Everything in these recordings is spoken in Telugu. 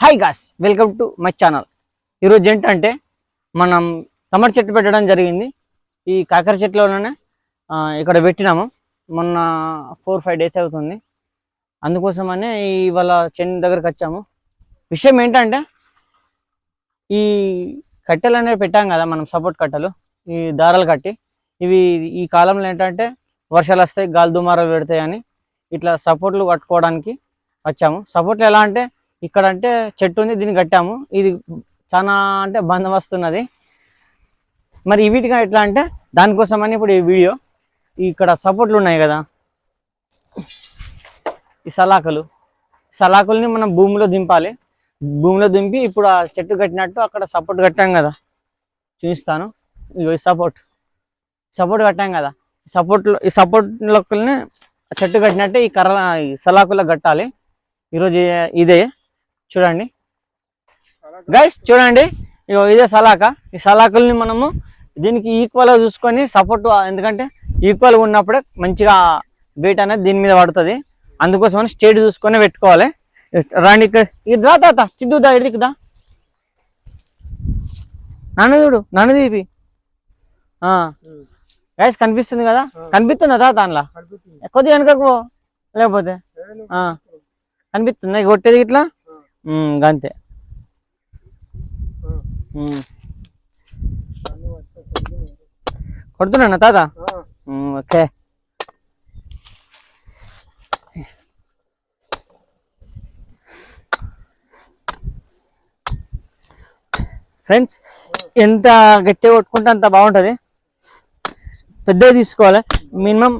Hi gas, welcome to my channel. ఈరోజు ఏంటంటే మనం టమాటా చెట్టు పెట్టడం జరిగింది. ఈ కాకర చెట్లోనే ఇక్కడ పెట్టినాము. మొన్న 4-5 డేస్ అవుతుంది. అందుకోసమనే ఇవాళ చెన్ను దగ్గరకు వచ్చాము. విషయం ఏంటంటే ఈ కట్టెలు అనేవి పెట్టాం కదా మనం, సపోర్ట్ కట్టెలు, ఈ దారాలు కట్టి ఇవి ఈ కాలంలో ఏంటంటే వర్షాలు వస్తాయి, గాలి దుమారాలు పెడతాయి అని ఇట్లా సపోర్ట్లు కట్టుకోవడానికి వచ్చాము. సపోర్ట్లు ఎలా అంటే ఇక్కడ అంటే చెట్టు ఉంది, దీన్ని కట్టాము. ఇది చాలా అంటే బందం వస్తున్నది. మరి వీటిగా ఎట్లా అంటే దానికోసమని ఇప్పుడు ఈ వీడియో. ఇక్కడ సపోర్ట్లు ఉన్నాయి కదా, ఈ సలాకుల్ని మనం భూమిలో దింపాలి. భూమిలో దింపి ఇప్పుడు ఆ చెట్టు కట్టినట్టు అక్కడ సపోర్ట్ కట్టాం కదా, చూపిస్తాను. ఈ సపోర్ట్ కట్టాం కదా, ఈ సపోర్ట్లని చెట్టు కట్టినట్టే ఈ సలాకుల్లో కట్టాలి. ఈరోజు ఇదే చూడండి గైస్, చూడండి. ఇదే సలాక. ఈ సలాకుల్ని మనము దీనికి ఈక్వల్గా చూసుకొని సపోర్ట్, ఎందుకంటే ఈక్వల్గా ఉన్నప్పుడే మంచిగా వెయిట్ అనేది దీని మీద పడుతుంది. అందుకోసమని స్టేట్ చూసుకొని పెట్టుకోవాలి. రాండి ఇక్కడ ఇది రా తాత, చిద్దుదా ఇడికిదా, నన్ను చూడు, నన్ను తీపి. గైస్ కనిపిస్తుంది కదా, కనిపిస్తుందా తాత? అందులో కొద్దిగా వెనకకు లేకపోతే కనిపిస్తుంది కొట్టేది ఇట్లా అంతే. కొడుతున్నా తాత. ఓకే ఫ్రెండ్స్, ఎంత గట్టిగా కొట్టుకుంటే అంత బాగుంటుంది. పెద్దగా తీసుకోవాలి. మినిమం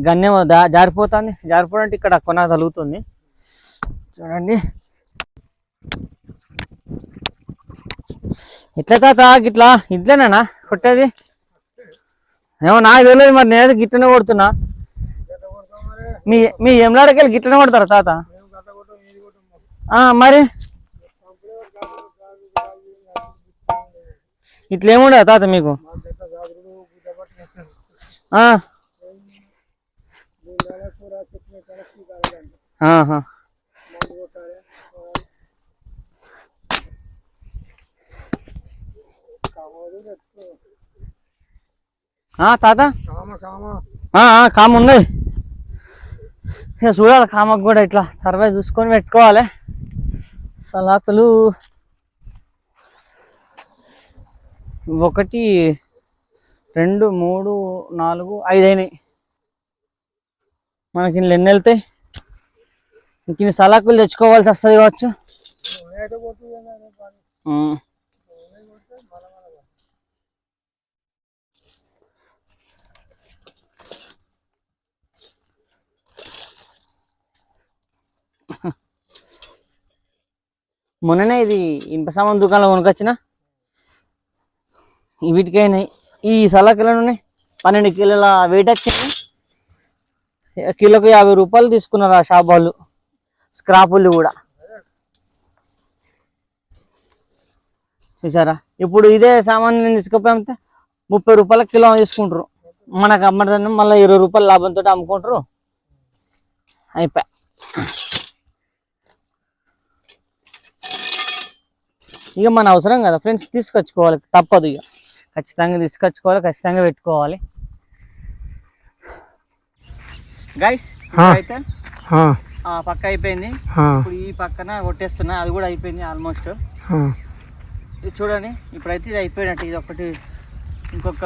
గన్నే జారిపోతుంది. జారిపోవడానికి ఇక్కడ కొన తగులుతుంది. చూడండి ఎట్లా తాత, గిట్లా ఇట్లనేనా కొట్టేది? ఏమో నాకు తెలియదు, మరి నేనైతే గిట్లనే కొడుతున్నా. మీ ఎమ్లాడకెళ్ళి గిట్లనే కొడతారా తాత? మరి ఇట్లేముండదు తాత మీకు? తాత కామ ఉన్నది. చూడాలి కామకు కూడా ఇట్లా తర్వాత చూసుకొని పెట్టుకోవాలి. సలాకులు 1 2 3 4 5 అయినాయి. మనకి ఎన్ని వెళ్తాయి? ఇంక సలాకులు తెచ్చుకోవాల్సి వస్తుంది కావచ్చు. మొన్ననే ఇది ఇనుప సామాన్ దుకాణంలో కొనుకొచ్చిన. వీటికైనాయి ఈ సలాకులనే 12 కిలోల వెయిట్ వచ్చింది. కిలోకి 50 రూపాయలు తీసుకున్నారు ఆ షాప్ వాళ్ళు. స్క్రాపులు కూడా చూసారా. ఇప్పుడు ఇదే సామాన్ నేను తీసుకుపోతే 30 రూపాయల కిలో తీసుకుంటారు. మనకు అమ్మడానికి మళ్ళీ 20 రూపాయల లాభంతో అమ్ముకుంటారు. అయిపోయా. ఇక మన అవసరం కదా ఫ్రెండ్స్, తీసుకొచ్చుకోవాలి, తప్పదు. ఇక ఖచ్చితంగా తీసుకొచ్చుకోవాలి, ఖచ్చితంగా పెట్టుకోవాలి. గైస్ అయితే పక్క అయిపోయింది. ఇప్పుడు ఈ పక్కన కొట్టేస్తున్నా, అది కూడా అయిపోయింది ఆల్మోస్ట్. ఇది చూడండి, ఇప్పుడైతే ఇది అయిపోయినట్టు. ఇది ఒకటి, ఇంకొక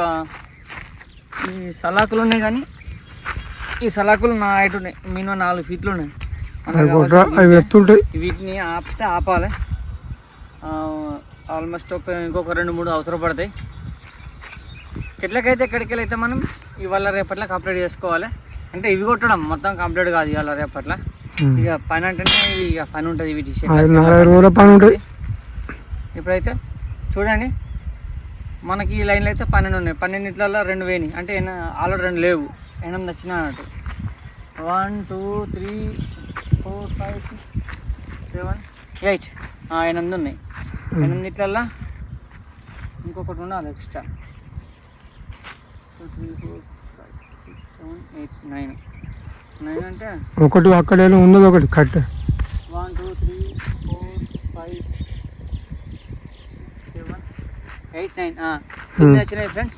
ఈ సలాకులు ఉన్నాయి, కానీ ఈ సలాకులు నా హైట్ ఉన్నాయి. మినిమం 4 ఫీట్లు ఉన్నాయి. వీటిని ఆపితే ఆపాలి. ఆల్మోస్ట్ ఇంకొక 2-3 అవసరం పడతాయి. చెట్లకైతే ఎక్కడికి అయితే మనం ఇవాళ రేపట్ల కంప్లీట్ చేసుకోవాలి. అంటే ఇవి కొట్టడం మొత్తం కంప్లీట్ కాదు ఇవాళ రేపట్ల. ఇక పని అంటేనే ఇక పని ఉంటుంది. వీటి పని ఉంటుంది. ఇప్పుడైతే చూడండి, మనకి ఈ లైన్లో అయితే 12 ఉన్నాయి. 12 2 వేని అంటే ఆల్రెడీ 2 లేవు, 8 వచ్చినా అన్నట్టు. 1 2 3 4 5 6 7 8 8 ఉన్నాయి. 8 ఇంకొకటి ఉండాలి ఎక్స్ట్రా. 2 3 4 5 6 7 8 9 అంటే ఒకటి అక్కడే ఉన్నది, ఒకటి కట్. 1 2 3 4, 5, 7, 8, 9 9 వచ్చినాయి ఫ్రెండ్స్.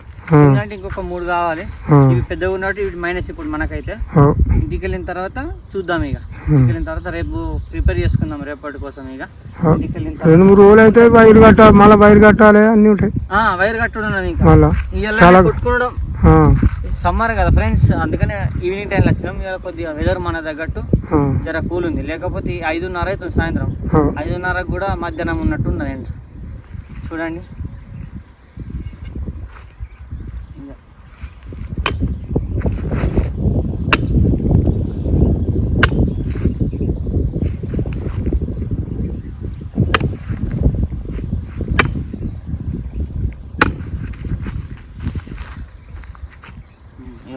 అంటే ఇంకొక 3 కావాలి. ఇవి పెద్దగా ఉన్నట్టు ఇవి మైనస్ ఇప్పుడు మనకైతే. ఇంటికి వెళ్ళిన తర్వాత చూద్దాం. ఇక ఇంటికి వెళ్ళిన తర్వాత రేపు ప్రిపేర్ చేసుకుందాం రేపటి కోసం. ఇక ఇంటికి వెళ్ళిన తర్వాత 2-3 రోజులు అయితే వైర్ కట్టాలి, మళ్ళీ వైర్ కట్టాలి, అన్ని ఉంటాయి. వైర్ కట్టడం ఇంకా కొట్టుకోవడం. సమ్మర్ కదా ఫ్రెండ్స్, అందుకనే ఈవినింగ్ టైంలో వచ్చినాం. ఇవాళ కొద్దిగా వెదర్ మన తగ్గట్టు జర కూల్ ఉంది. లేకపోతే 5:30 అవుతుంది సాయంత్రం. 5:30 కూడా మధ్యాహ్నం ఉన్నట్టు ఉన్నది అండి. చూడండి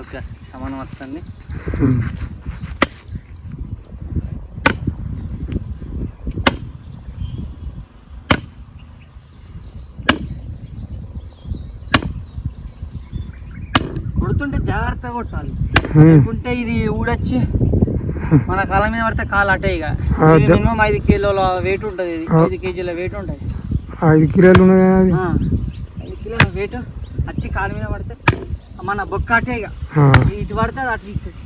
ఓకే, సమానం వస్తుంది. కొడుతుంటే జాగ్రత్తగా కొట్టాలి, లేకుంటే ఇది ఊడొచ్చి మన కాళ్ళ మీద పడితే కాలు అటే. ఇక మినిమం 5 కిలోల వెయిట్ ఉంటుంది. ఇది 5 కేజీల వెయిట్ ఉంటుంది. 5 కిలోల వెయిట్ వచ్చి కాళ్ళ మీద పడితే మన బొక్క అటే. ఇక ఇటు పడితే అది అటు ఇస్తుంది.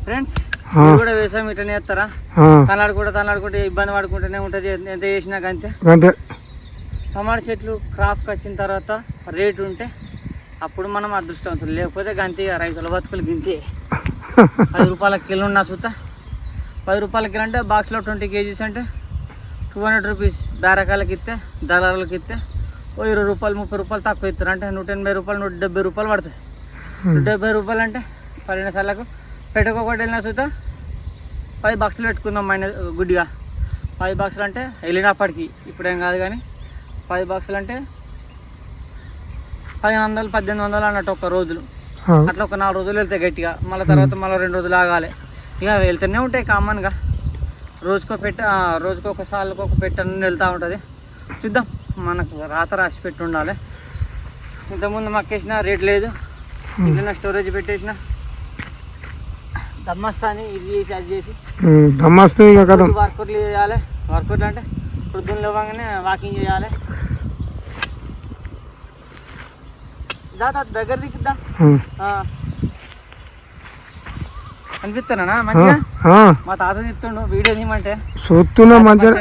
ఫ్రెండ్స్ కూడా వ్యవసాయం ఇట్లనే చేస్తారా? తలాడుకుంటే ఇబ్బంది పడుకుంటూనే ఉంటుంది. ఎంత చేసినాక అంతే. టమాటా చెట్లు క్రాప్కి వచ్చిన తర్వాత రేటు ఉంటే అప్పుడు మనం అదృష్టవంతులు, లేకపోతే గంతి రైతుల బతుకులు గింతే. 10 రూపాయల కిలో ఉన్నా చూస్తా. 10 రూపాయల కిలో అంటే బాక్స్లో 20 కేజీస్ అంటే 200 రూపీస్ బేరకాయలకి ఇస్తే, దళారులకి ఇస్తే 20 రూపాయలు 30 రూపాయలు తక్కువ ఇస్తారు. అంటే 180 రూపాయలు 170 రూపాయలు పడుతుంది. 170 రూపాయలు అంటే 12 సార్లకు పెట్టుకోకటి వెళ్ళినా చూద్దా 10 బాక్సులు పెట్టుకుందాం. గుడ్డిగా 10 బాక్సులు అంటే వెళ్ళినప్పటికీ ఇప్పుడేం కాదు కానీ 10 బాక్సులు అంటే 1500 1800 అన్నట్టు ఒక రోజులు. అట్లా ఒక 4 రోజులు వెళ్తాయి గట్టిగా. మళ్ళీ తర్వాత మళ్ళీ 2 రోజులు ఆగాలి. ఇక వెళ్తూనే ఉంటాయి కామన్గా. రోజుకు ఒకసారికి ఒక పెట్ట వెళ్తూ ఉంటుంది. చూద్దాం, మనకు రాత రాసి పెట్టి ఉండాలి. ఇంతకుముందు మక్కేసిన రేట్ లేదు, ఇంట్లో స్టోరేజ్ పెట్టేసిన దమ్మస్తా అని ఇది చేసి అది చేసి వర్కౌట్లు చేయాలి. వర్కౌట్లు అంటే పొద్దున్న లేవగానే వాకింగ్ చేయాలి. దగ్గర దిక్కుద్దా అనిపిస్తున్నా మంచిగా. మా తాత చెప్తుండు వీడియో తీయమంటే చూస్తున్నా మంచిగా.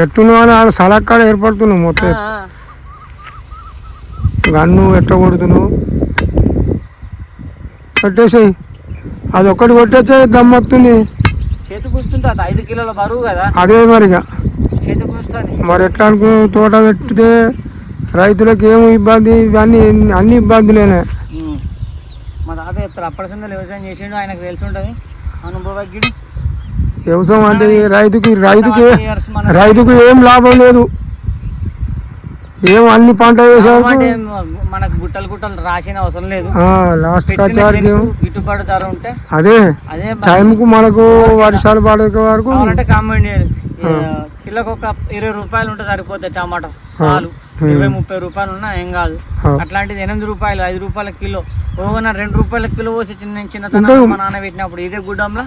ఎట్టున్నావు అని ఆడ సలక్కడ ఏర్పడుతున్నావు. మొత్తం గన్ను ఎట్ట కొడుతున్నావు పెట్టేసాయి. అది ఒక్కటి కొట్టేసే దమ్మొస్తుంది. చేతికి వస్తుంది. 5 కిలోల బరువు కదా. అదే మరిగా చేతికి వస్తుంది. మరి ఎట్లా అనుకో తోట పెట్టితే రైతులకు ఏమి ఇబ్బంది, ఇవన్నీ అన్ని ఇబ్బందులేనే. మా తాత చెప్తారు అప్పటి సందలు వ్యవసాయం చేసిండు, ఆయనకు తెలిసి ఉంటుంది అనుభవజ్ఞుడు. వ్యవసాయం అంటే రైతుకు ఏం లాభం లేదు. ఏం అన్ని పంట వేసామంటే మనకు గుట్టలు రాసిన అవసరం లేదు. లాస్ట్ గిట్టుబాటు ధర ఉంటే అదే టైంకు మనకు వర్షాలు పడే వరకు అంటే కాంబైండ్ కిలోకి ఒక 20 రూపాయలు ఉంటే సరిపోతాయి. టమాటా చాలు. 20-30 రూపాయలు ఉన్నా ఏం కాదు. అట్లాంటిది 8 రూపాయలు 5 రూపాయల కిలో. ఓవన 2 రూపాయల కిలో పోసి చిన్నతనం మా నాన్న పెట్టినప్పుడు ఇదే గుడ్డంలో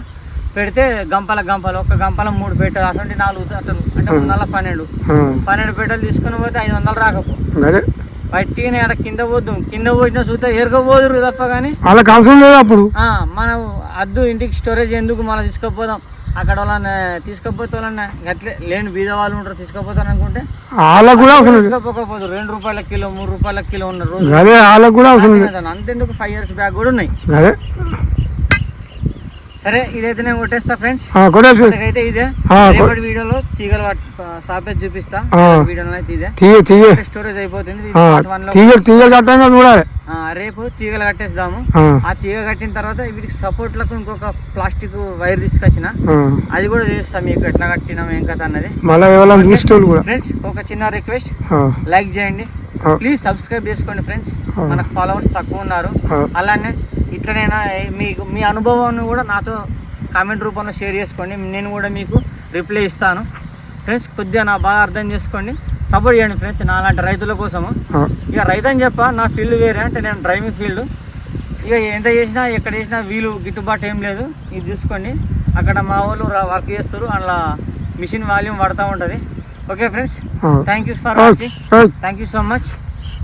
పెడితే గంపలు ఒక గంపల 3 పెట్టలు అటువంటి 4 తట్టలు అంటే 12 పెట్టలు తీసుకుని పోతే 500 రాకపో. పట్టిన ఆడ కింద పోసిన చూస్తే ఎరగపోదురు తప్ప కానీ వాళ్ళకి అవసరం లేదు. అప్పుడు మనం అద్దు ఇంటికి స్టోరేజ్ ఎందుకు మనం తీసుకుపోదాం. అక్కడ వాళ్ళని తీసుకపోతే వాళ్ళని గట్లే లేని బీద వాళ్ళు ఉంటారు తీసుకుపోతాను అనుకుంటే వాళ్ళకు కూడా అవసరం తీసుకోకపోదు. 2 రూపాయల కిలో 3 రూపాయల కిలో ఉన్న రోజు వాళ్ళకు కూడా అవసరం లేదు. అంతెందుకు 5 years బ్యాక్ కూడా ఉన్నాయి. సరే ఇదైతే నేను కొట్టేస్తా ఫ్రెండ్స్. అయితే ఇదే రేపటి వీడియోలో తీగలు సాపేజ్ చూపిస్తా. వీడియోలో అయితే ఇదే స్టోరేజ్ అయిపోతుంది. రేపు తీగలు కట్టేద్దాము. ఆ తీగ కట్టిన తర్వాత వీటికి సపోర్ట్ లకు ఇంకొక ప్లాస్టిక్ వైర్ తీసుకొచ్చిన అది కూడా చేస్తాం మీకు ఎట్లా కట్టినాం ఏం కథ అన్నది. ఫ్రెండ్స్ ఒక చిన్న రిక్వెస్ట్, లైక్ చేయండి ప్లీజ్, సబ్స్క్రైబ్ చేసుకోండి ఫ్రెండ్స్. మనకు ఫాలోవర్స్ తక్కువ ఉన్నారు. అలానే ఇట్లనైనా మీకు మీ అనుభవాన్ని కూడా నాతో కామెంట్ రూపంలో షేర్ చేసుకోండి. నేను కూడా మీకు రిప్లై ఇస్తాను ఫ్రెండ్స్. కొద్దిగా నా బాగా అర్థం చేసుకోండి. సపోర్ట్ చేయండి ఫ్రెండ్స్ నాలాంటి రైతుల కోసము. ఇక రైతు అని చెప్ప నా ఫీల్డ్ వేరే, అంటే నేను డ్రైవింగ్ ఫీల్డ్. ఇక ఎంత చేసినా ఎక్కడ చేసినా వీలు గిట్టుబాటు ఏం లేదు. ఇది చూసుకోండి, అక్కడ మా వాళ్ళు వర్క్ చేస్తారు, అలా మిషన్ వాల్యూమ్ పడుతూ ఉంటుంది. Okay friends, thank you for watching, thank you so much.